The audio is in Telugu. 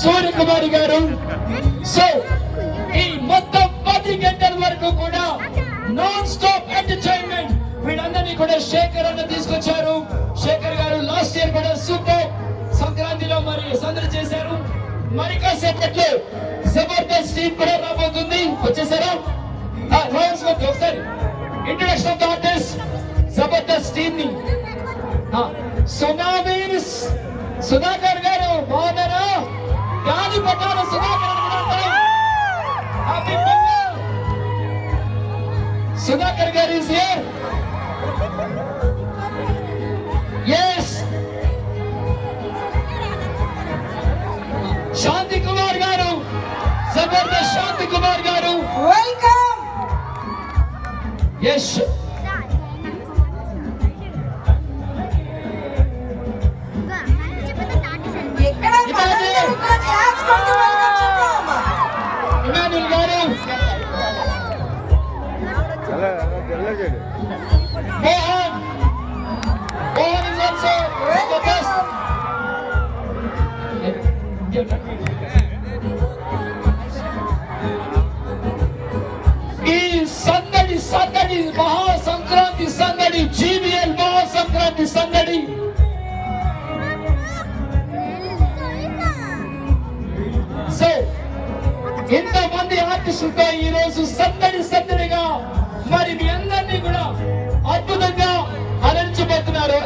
సూర్యకుమారి గారు. సో ఈ మొత్తం 10 గంటల వరకు కూడా నాన్ స్టాప్ ఎంటర్టైన్మెంట్ వీళ్ళందరినీ కూడా శేఖర్ అన్న తీసుకొచ్చారు. శేఖర్ గారు లాస్ట్ ఇయర్ కూడా సూపర్ సంక్రాంతిలో మరి సందడి చేశారు. మరి కాసేపట్లో జబర్దస్త్ టీం కూడా రాబోతుంది. వచ్చేసారా? ఒకసారి introduction of the artist Jabardasth team ని. సుధాకర్ గారు బాగున్నారా? గాలి పట్టారు సుధాకర్ సుధాకర్ గారు is here. Yes. శాంతి కుమార్ గారు, జబర్దస్త్ శాంతి కుమార్ గారు, వెల్కమ్. ఎస్ ఇమానుల్ గారు, మోహన్ is also Jabardast. ఈ సందడి సందడి మహాసంక్రాంతి సందడి, జీవీఎల్ మహాసంక్రాంతి సందడి సో ఇంతమంది ఆర్టిస్టులతో ఈ రోజు సందడి సందడిగా మరి మీ అందరినీ కూడా అద్భుతంగా అలరించబోతున్నారు.